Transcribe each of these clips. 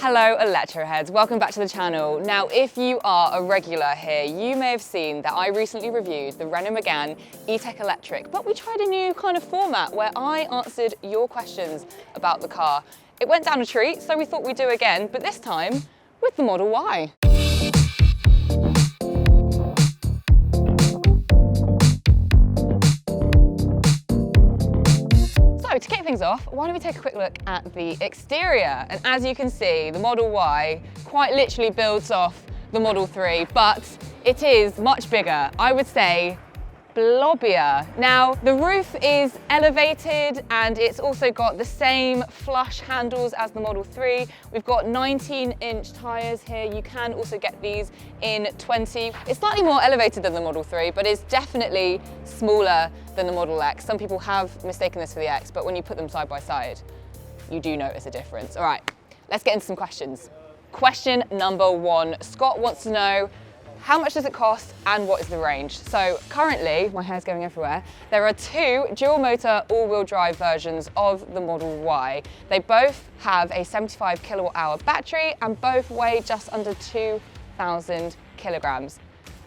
Hello Electroheads, welcome back to the channel. Now if you are a regular here, you may have seen that I recently reviewed the Renault Megane E-Tech Electric, but we tried a new kind of format where I answered your questions about the car. It went down a treat, so we thought we'd do again, but this time with the Model Y. So to kick things off, why don't we take a quick look at the exterior? And as you can see, the Model Y quite literally builds off the Model 3, but it is much bigger. I would say blobbier. Now, the roof is elevated and it's also got the same flush handles as the Model 3. We've got 19-inch tyres here. You can also get these in 20. It's slightly more elevated than the Model 3, but it's definitely smaller than the Model X. Some people have mistaken this for the X, but when you put them side by side, you do notice a difference. All right, let's get into some questions. Question number one, Scott wants to know, how much does it cost and what is the range? So currently, my hair's going everywhere, there are two dual motor all-wheel drive versions of the Model Y. They both have a 75 kilowatt hour battery and both weigh just under 2,000 kilograms.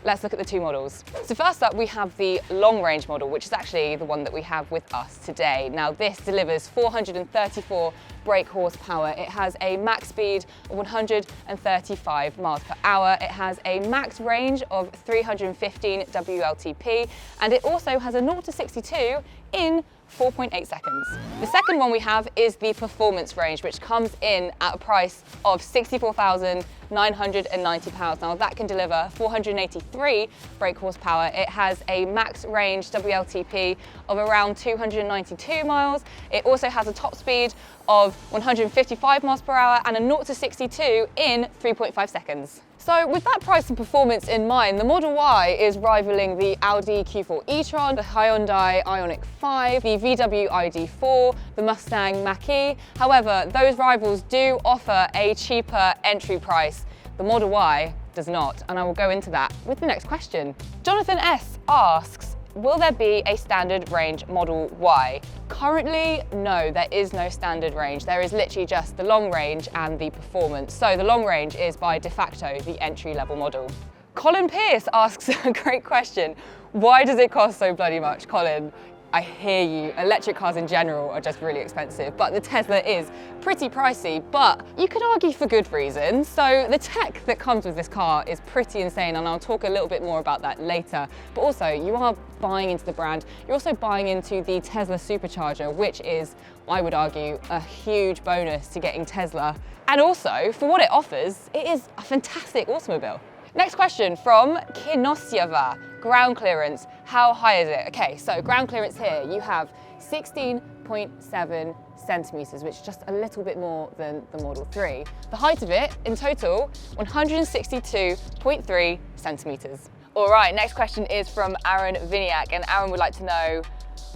Let's look at the two models. So first up, we have the long range model, which is actually the one that we have with us today. Now this delivers 434 brake horsepower. It has a max speed of 135 miles per hour. It has a max range of 315 WLTP, and it also has a 0 to 62 in 4.8 seconds. The second one we have is the performance range, which comes in at a price of £64,990. Now that can deliver 483 brake horsepower. It has a max range WLTP of around 292 miles. It also has a top speed of 155 miles per hour and a 0 to 62 in 3.5 seconds. So with that price and performance in mind, the Model Y is rivaling the Audi Q4 e-tron, the Hyundai Ioniq 5, the VW ID4, the Mustang Mach-E. However, those rivals do offer a cheaper entry price. The Model Y does not, and I will go into that with the next question. Jonathan S. asks, will there be a standard range Model Y? Currently, no, there is no standard range. There is literally just the long range and the performance. So the long range is by de facto the entry-level model. Colin Pierce asks a great question. Why does it cost so bloody much? Colin, I hear you. Electric cars in general are just really expensive, but the Tesla is pretty pricey, but you could argue for good reason. So the tech that comes with this car is pretty insane, and I'll talk a little bit more about that later. But also, you are buying into the brand. You're also buying into the Tesla supercharger, which is, I would argue, a huge bonus to getting Tesla. And also, for what it offers, it is a fantastic automobile. Next question from Kinosiava. Ground clearance, how high is it? Okay, so ground clearance here, you have 16.7 centimeters, which is just a little bit more than the Model 3. The height of it, in total, 162.3 centimeters. All right, next question is from Aaron Viniak, and Aaron would like to know,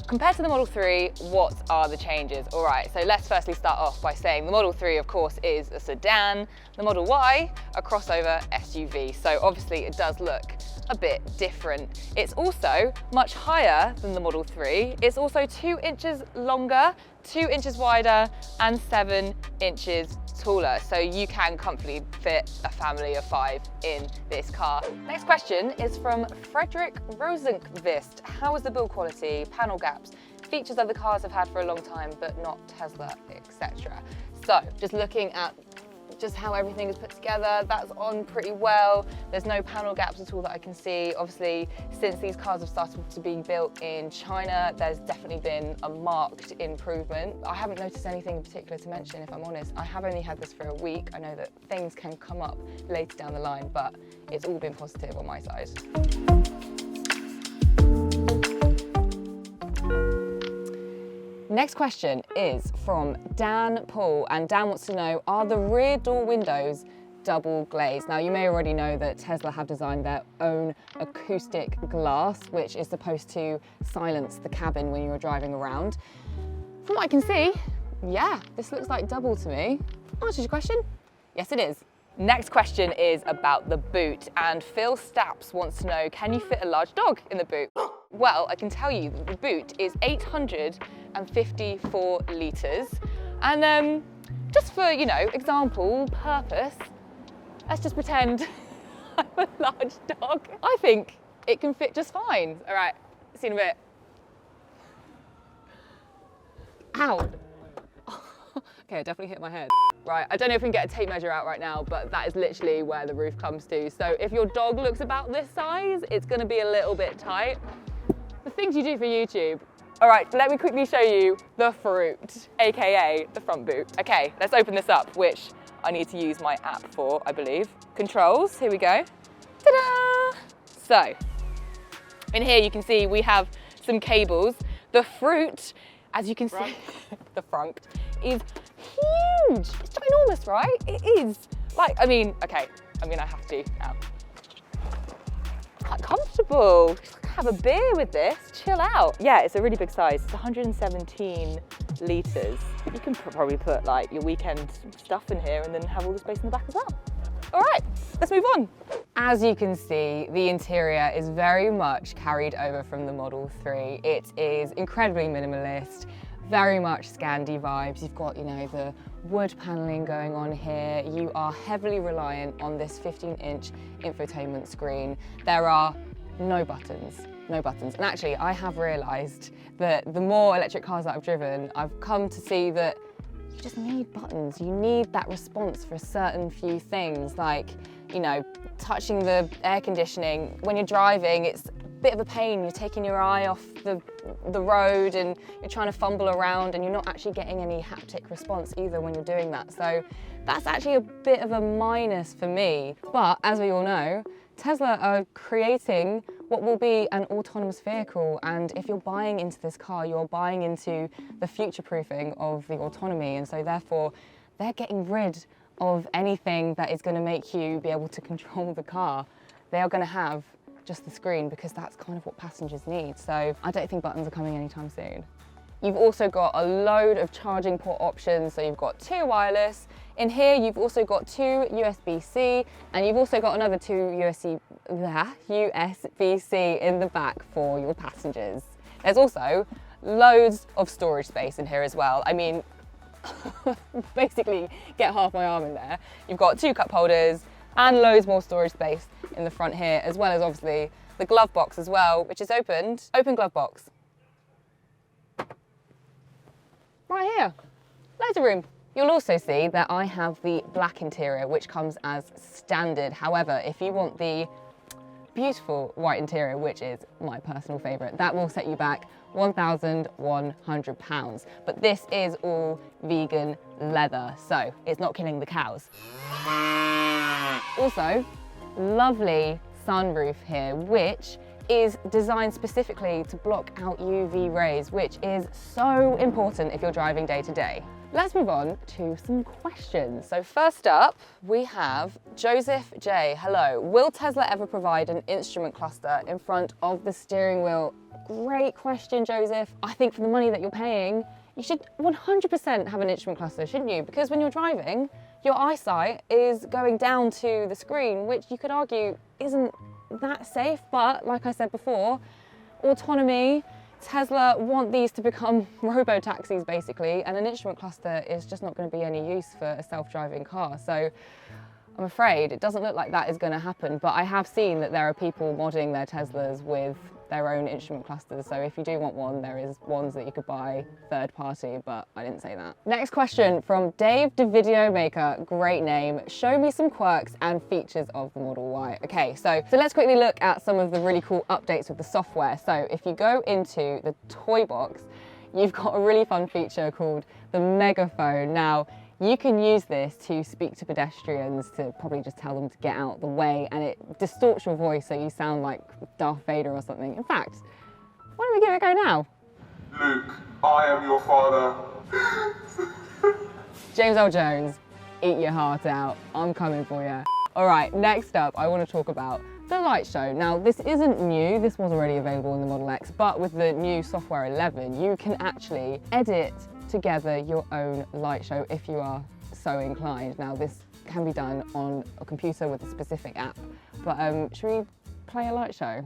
compared to the Model 3, what are the changes? All right, so let's firstly start off by saying the Model 3, of course, is a sedan. The Model Y, a crossover SUV. So obviously it does look a bit different. It's also much higher than the Model 3. It's also 2 inches longer, 2 inches wider, and 7 inches taller. So you can comfortably fit a family of 5 in this car. Next question is from Frederick Rosenkvist. How is the build quality, panel gaps, features that the cars have had for a long time, but not Tesla, etc. So just looking at just how everything is put together, that's on pretty well. There's no panel gaps at all that I can see. Obviously, since these cars have started to be built in China, there's definitely been a marked improvement. I haven't noticed anything in particular to mention, if I'm honest. I have only had this for a week. I know that things can come up later down the line, but it's all been positive on my side. Next question is from Dan Paul, and Dan wants to know, are the rear door windows double glazed? Now you may already know that Tesla have designed their own acoustic glass, which is supposed to silence the cabin when you're driving around. From what I can see, yeah, this looks like double to me. Answers your question? Yes, it is. Next question is about the boot, and Phil Stapps wants to know, can you fit a large dog in the boot? Well, I can tell you that the boot is 854 litres, and just for, you know, example, purpose, let's just pretend I'm a large dog. I think it can fit just fine. All right, see you in a bit. Ow. Okay, I definitely hit my head. Right, I don't know if we can get a tape measure out right now, but that is literally where the roof comes to. So if your dog looks about this size, it's gonna be a little bit tight. The things you do for YouTube. All right, let me quickly show you the fruit, AKA the front boot. Okay, let's open this up, which I need to use my app for, I believe. Controls, here we go. Ta-da! So, in here you can see we have some cables. The fruit, as you can see, the front is huge. It's ginormous, right? It is. Like, I mean, okay, I have to now. Quite comfortable. Just have a beer with this, chill out. Yeah, it's a really big size. It's 117 litres. You can probably put like your weekend stuff in here and then have all the space in the back as well. All right, let's move on. As you can see, the interior is very much carried over from the Model 3. It is incredibly minimalist, very much Scandi vibes. You've got, you know, the wood paneling going on here. You are heavily reliant on this 15-inch infotainment screen. There are no buttons. And actually, I have realised that the more electric cars that I've driven, I've come to see that you just need buttons. You need that response for certain few things, like, you know, touching the air conditioning. When you're driving, it's a bit of a pain. You're taking your eye off the road and you're trying to fumble around and you're not actually getting any haptic response either when you're doing that. So that's actually a bit of a minus for me. But as we all know, Tesla are creating what will be an autonomous vehicle, and if you're buying into this car, you're buying into the future-proofing of the autonomy, and so therefore they're getting rid of anything that is going to make you be able to control the car. They are going to have just the screen because that's kind of what passengers need, so I don't think buttons are coming anytime soon. You've also got a load of charging port options, so you've got 2 wireless. In here, you've also got 2 USB-C, and you've also got another 2 USB-C in the back for your passengers. There's also loads of storage space in here as well. I mean, basically get half my arm in there. You've got 2 cup holders and loads more storage space in the front here, as well as obviously the glove box as well, which is opened. Open glove box. Right here, loads of room. You'll also see that I have the black interior, which comes as standard. However, if you want the beautiful white interior, which is my personal favourite, that will set you back £1,100. But this is all vegan leather, so it's not killing the cows. Also, lovely sunroof here, which is designed specifically to block out UV rays, which is so important if you're driving day to day. Let's move on to some questions. So first up, we have Joseph J. Hello, will Tesla ever provide an instrument cluster in front of the steering wheel? Great question, Joseph. I think for the money that you're paying, you should 100% have an instrument cluster, shouldn't you? Because when you're driving, your eyesight is going down to the screen, which you could argue isn't that safe, but like I said before, autonomy, Tesla want these to become robo-taxis basically, and an instrument cluster is just not going to be any use for a self-driving car. So I'm afraid it doesn't look like that is going to happen, but I have seen that there are people modding their Teslas with their own instrument clusters. So if you do want one, there is ones that you could buy third party, but I didn't say that. Next question from Dave the Video Maker, great name. Show me some quirks and features of the Model Y. Okay, so let's quickly look at some of the really cool updates with the software. So if you go into the toy box, you've got a really fun feature called the megaphone. Now, you can use this to speak to pedestrians, to probably just tell them to get out the way, and it distorts your voice so you sound like Darth Vader or something. In fact, why don't we give it a go now? Luke, I am your father. James L. Jones, eat your heart out. I'm coming for you. All right, next up, I want to talk about the light show. Now, this isn't new. This was already available in the Model X, but with the new software 11, you can actually edit together your own light show if you are so inclined. Now this can be done on a computer with a specific app, but should we play a light show?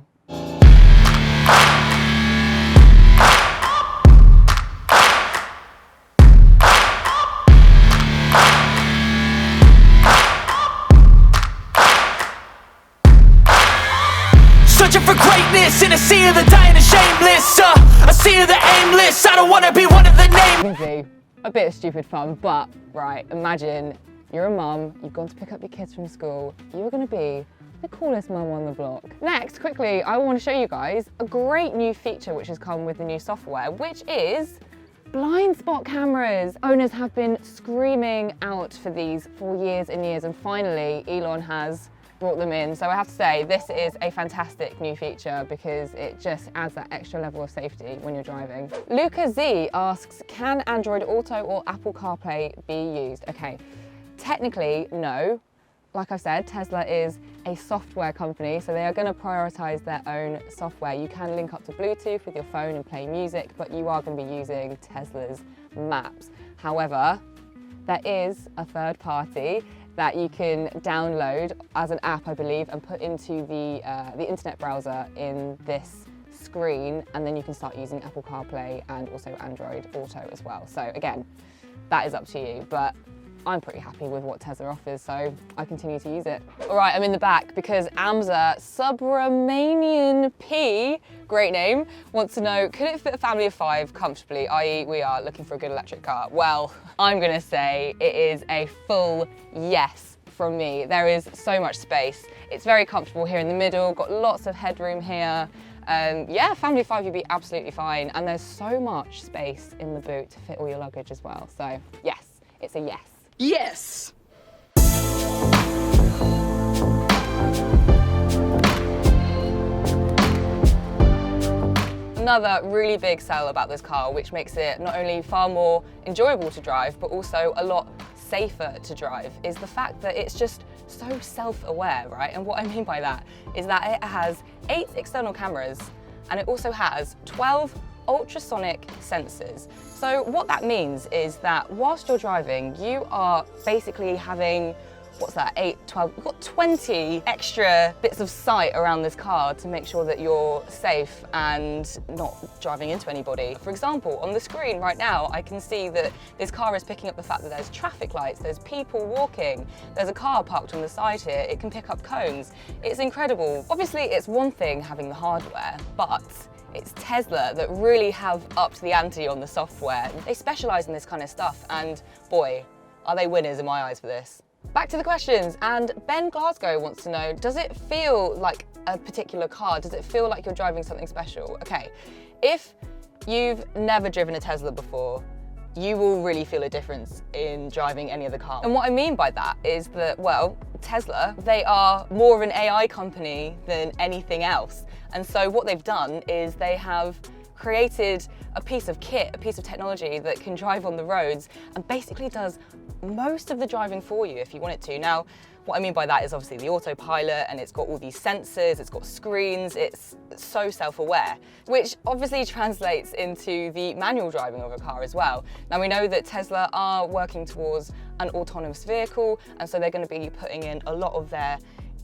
nameless in a sea of the dying and shameless. A sea of the aimless. I don't wanna be one of the nameless. A bit of stupid fun, but right, imagine you're a mum, you've gone to pick up your kids from school, you're gonna be the coolest mum on the block. Next, quickly, I want to show you guys a great new feature which has come with the new software, which is blind spot cameras. Owners have been screaming out for these for years and years, and finally Elon has brought them in. So I have to say, this is a fantastic new feature because it just adds that extra level of safety when you're driving. Luca Z asks, can Android Auto or Apple CarPlay be used? Okay, technically, no. Like I've said, Tesla is a software company, so they are going to prioritize their own software. You can link up to Bluetooth with your phone and play music, but you are going to be using Tesla's maps. However, there is a third party that you can download as an app, I believe, and put into the internet browser in this screen, and then you can start using Apple CarPlay and also Android Auto as well. So again, that is up to you, but I'm pretty happy with what Tesla offers, so I continue to use it. All right, I'm in the back because Amza Subramanian P, great name, wants to know, could it fit a family of 5 comfortably, i.e. we are looking for a good electric car? Well, I'm gonna say it is a full yes from me. There is so much space. It's very comfortable here in the middle, got lots of headroom here. Yeah, family of 5, you'd be absolutely fine. And there's so much space in the boot to fit all your luggage as well. So yes, it's a yes. Yes! Another really big sell about this car, which makes it not only far more enjoyable to drive, but also a lot safer to drive, is the fact that it's just so self-aware, right? And what I mean by that is that it has 8 external cameras, and it also has 12 ultrasonic sensors. So what that means is that whilst you're driving, you are basically having, what's that, 8, 12, you've got 20 extra bits of sight around this car to make sure that you're safe and not driving into anybody. For example, on the screen right now, I can see that this car is picking up the fact that there's traffic lights, there's people walking, there's a car parked on the side here, it can pick up cones. It's incredible. Obviously, it's one thing having the hardware, but it's Tesla that really have upped the ante on the software. They specialize in this kind of stuff, and boy, are they winners in my eyes for this. Back to the questions, and Ben Glasgow wants to know, does it feel like a particular car? Does it feel like you're driving something special? Okay, if you've never driven a Tesla before, you will really feel a difference in driving any other car. And what I mean by that is that, well, Tesla, they are more of an AI company than anything else. And so what they've done is they have created a piece of kit, a piece of technology that can drive on the roads and basically does most of the driving for you if you want it to. Now, what I mean by that is obviously the autopilot, and it's got all these sensors, it's got screens, it's so self-aware, which obviously translates into the manual driving of a car as well. Now we know that Tesla are working towards an autonomous vehicle, and so they're going to be putting in a lot of their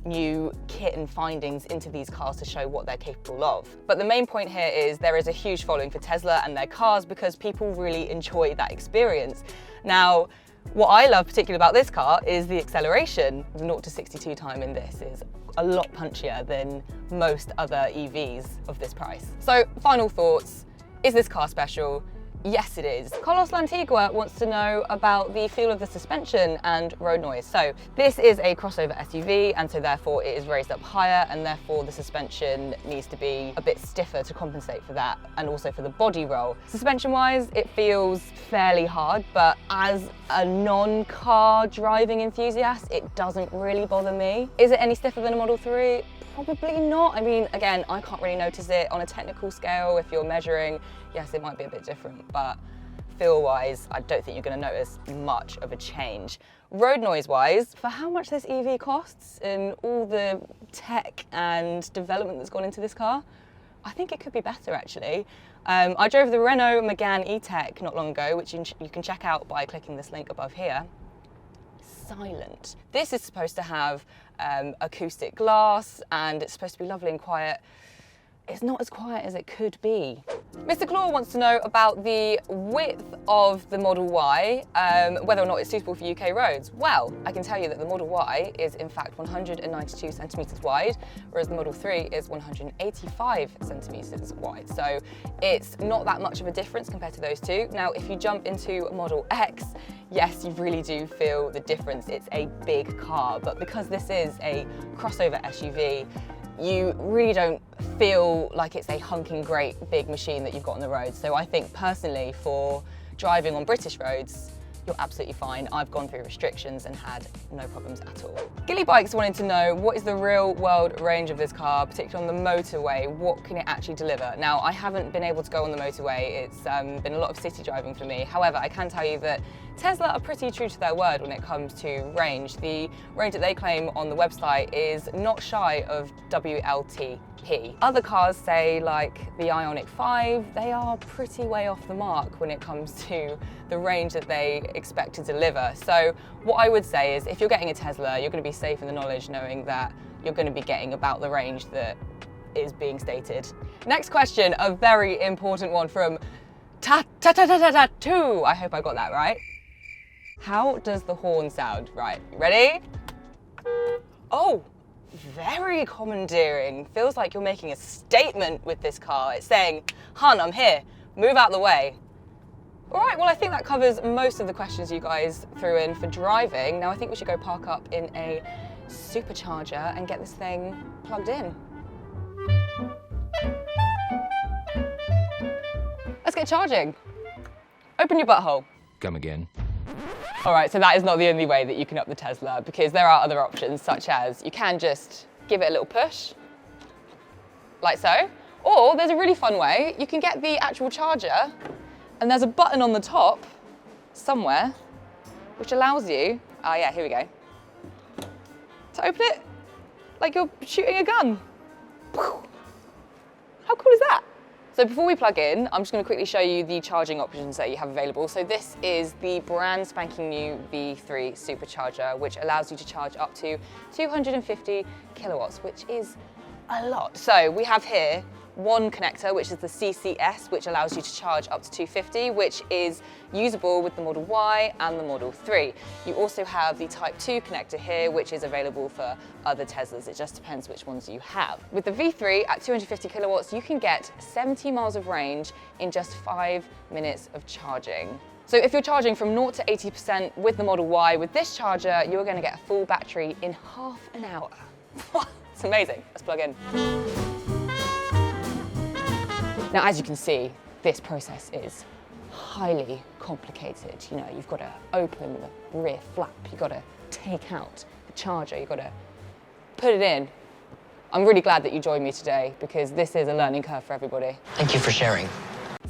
new kit and findings into these cars to show what they're capable of. But the main point here is there is a huge following for Tesla and their cars because people really enjoy that experience. Now, what I love particularly about this car is the acceleration. The 0 to 62 time in this is a lot punchier than most other EVs of this price. So, final thoughts. Is this car special? Yes, it is. Carlos Lantigua wants to know about the feel of the suspension and road noise. So this is a crossover SUV, and so therefore it is raised up higher, and therefore the suspension needs to be a bit stiffer to compensate for that, and also for the body roll. Suspension-wise, it feels fairly hard, but as a non-car driving enthusiast, it doesn't really bother me. Is it any stiffer than a Model 3? Probably not. I mean, again, I can't really notice it on a technical scale. If you're measuring, yes, it might be a bit different, but feel-wise, I don't think you're going to notice much of a change. Road noise-wise, for how much this EV costs and all the tech and development that's gone into this car, I think it could be better, actually. I drove the Renault Megane E-Tech not long ago, which you can check out by clicking this link above here. Silent. This is supposed to have acoustic glass, and it's supposed to be lovely and quiet. It's not as quiet as it could be. Mr. Claw wants to know about the width of the Model Y, whether or not it's suitable for UK roads. Well, I can tell you that the Model Y is in fact 192 centimetres wide, whereas the Model 3 is 185 centimetres wide. So it's not that much of a difference compared to those two. Now, if you jump into Model X, yes, you really do feel the difference. It's a big car, but because this is a crossover SUV, you really don't feel like it's a hunking great big machine that you've got on the road. So I think personally for driving on British roads, you're absolutely fine. I've gone through restrictions and had no problems at all. Gilly Bikes wanted to know what is the real world range of this car, particularly on the motorway. What can it actually deliver? Now, I haven't been able to go on the motorway. It's been a lot of city driving for me. However, I can tell you that Tesla are pretty true to their word when it comes to range. The range that they claim on the website is not shy of WLTP. Other cars, say like the Ioniq 5, they are pretty way off the mark when it comes to the range that they expect to deliver. So what I would say is if you're getting a Tesla, you're going to be safe in the knowledge knowing that you're going to be getting about the range that is being stated. Next question, a very important one from Ta-ta-ta-ta-ta-2. I hope I got that right. How does the horn sound? Right, ready? Oh, very commandeering. Feels like you're making a statement with this car. It's saying, "Hun, I'm here. Move out the way." All right, well, I think that covers most of the questions you guys threw in for driving. Now I think we should go park up in a supercharger and get this thing plugged in. Let's get charging. Open your butthole. Come again. All right, so that is not the only way that you can up the Tesla, because there are other options, such as you can just give it a little push, like so. Or there's a really fun way. You can get the actual charger, and there's a button on the top somewhere, which allows you, yeah, here we go, to open it like you're shooting a gun. How cool is that? So before we plug in, I'm just going to quickly show you the charging options that you have available. So this is the brand spanking new V3 supercharger, which allows you to charge up to 250 kilowatts, which is a lot. So we have here one connector, which is the CCS, which allows you to charge up to 250, which is usable with the Model Y and the Model 3. You also have the Type 2 connector here, which is available for other Teslas. It just depends which ones you have. With the V3 at 250 kilowatts, you can get 70 miles of range in just 5 minutes of charging. So if you're charging from 0 to 80% with the Model Y, with this charger, you're going to get a full battery in half an hour. It's amazing. Let's plug in. Now, as you can see, this process is highly complicated. You know, you've got to open the rear flap, you've got to take out the charger, you've got to put it in. I'm really glad that you joined me today because this is a learning curve for everybody. Thank you for sharing.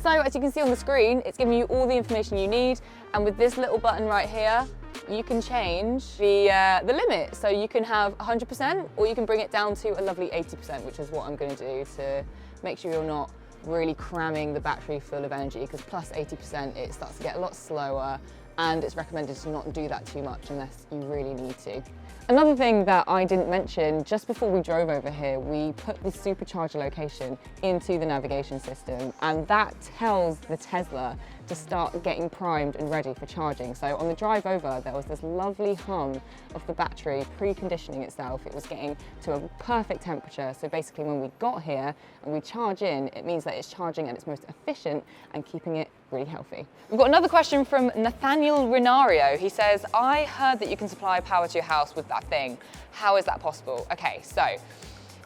So, as you can see on the screen, it's giving you all the information you need, and with this little button right here, you can change the limit. So you can have 100%, or you can bring it down to a lovely 80%, which is what I'm going to do to make sure you're not really cramming the battery full of energy, because plus 80% it starts to get a lot slower, and it's recommended to not do that too much unless you really need to. Another thing that I didn't mention, just before we drove over here, we put the supercharger location into the navigation system, and that tells the Tesla to start getting primed and ready for charging. So on the drive over, there was this lovely hum of the battery preconditioning itself. It was getting to a perfect temperature. So basically when we got here and we charge in, it means that it's charging at its most efficient and keeping it really healthy. We've got another question from Nathaniel Renario. He says, I heard that you can supply power to your house with that thing. How is that possible? Okay, so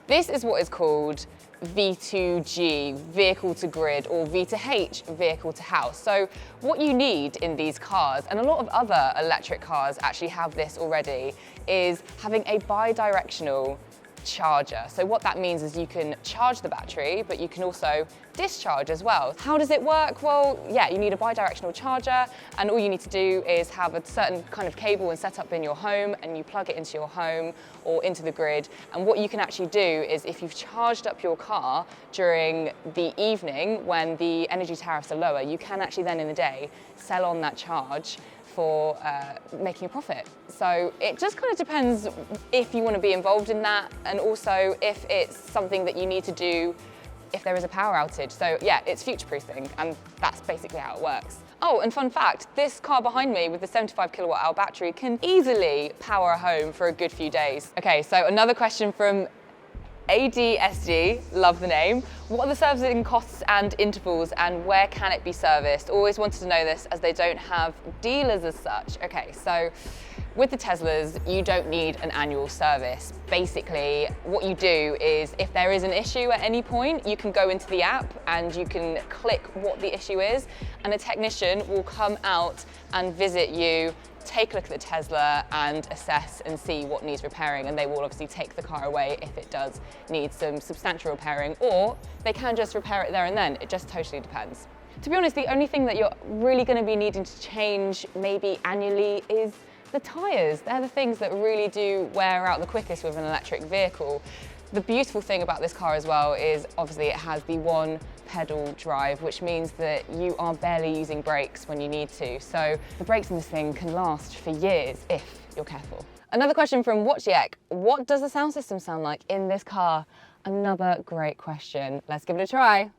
this is what is called V2G, vehicle to grid, or V2H, vehicle to house. So what you need in these cars, and a lot of other electric cars actually have this already, is having a bi-directional charger. So what that means is you can charge the battery, but you can also discharge as well. How does it work? Well, yeah, you need a bi-directional charger, and all you need to do is have a certain kind of cable and setup in your home, and you plug it into your home or into the grid. And what you can actually do is, if you've charged up your car during the evening when the energy tariffs are lower, you can actually then in the day sell on that charge for making a profit. So it just kind of depends if you want to be involved in that, and also if it's something that you need to do if there is a power outage. So yeah, it's future-proofing, and that's basically how it works. Oh, and fun fact, this car behind me with the 75 kilowatt hour battery can easily power a home for a good few days. Okay, so another question from ADSG, love the name. What are the servicing costs and intervals, and where can it be serviced? Always wanted to know this as they don't have dealers as such. Okay, so with the Teslas, you don't need an annual service. Basically, what you do is if there is an issue at any point, you can go into the app and you can click what the issue is, and a technician will come out and visit you, take a look at the Tesla and assess and see what needs repairing, and they will obviously take the car away if it does need some substantial repairing, or they can just repair it there and then. It just totally depends. To be honest, the only thing that you're really going to be needing to change maybe annually is the tyres. They're the things that really do wear out the quickest with an electric vehicle. The beautiful thing about this car as well is obviously it has the one pedal drive, which means that you are barely using brakes when you need to. So the brakes in this thing can last for years if you're careful. Another question from Wojciech. What does the sound system sound like in this car? Another great question. Let's give it a try.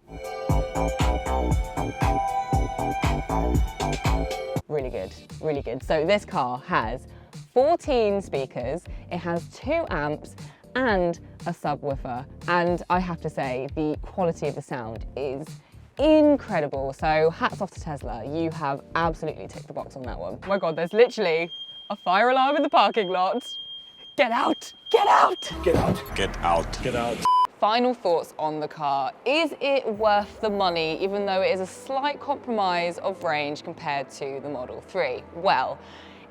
Really good, really good. So this car has 14 speakers, it has 2 amps and a subwoofer. And I have to say, the quality of the sound is incredible. So hats off to Tesla, you have absolutely ticked the box on that one. Oh my God, there's literally a fire alarm in the parking lot. Get out, get out. Get out. Get out. Get out. Final thoughts on the car. Is it worth the money, even though it is a slight compromise of range compared to the Model 3? Well,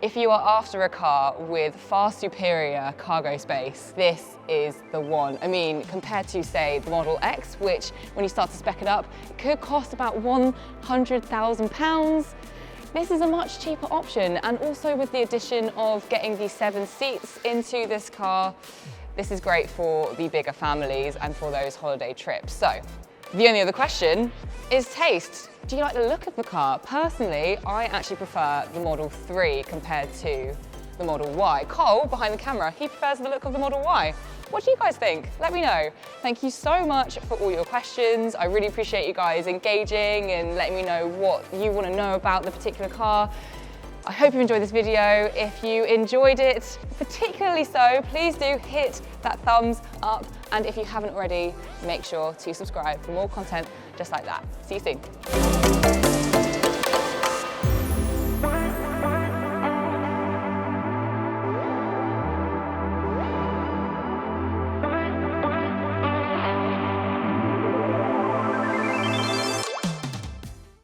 if you are after a car with far superior cargo space, this is the one. I mean, compared to, say, the Model X, which when you start to spec it up, it could cost about £100,000. This is a much cheaper option, and also with the addition of getting these 7 seats into this car, this is great for the bigger families and for those holiday trips. So, the only other question is taste. Do you like the look of the car? Personally, I actually prefer the Model 3 compared to the Model Y. Cole, behind the camera, he prefers the look of the Model Y. What do you guys think? Let me know. Thank you so much for all your questions. I really appreciate you guys engaging and letting me know what you want to know about the particular car. I hope you enjoyed this video. If you enjoyed it, particularly so, please do hit that thumbs up. And if you haven't already, make sure to subscribe for more content just like that. See you soon.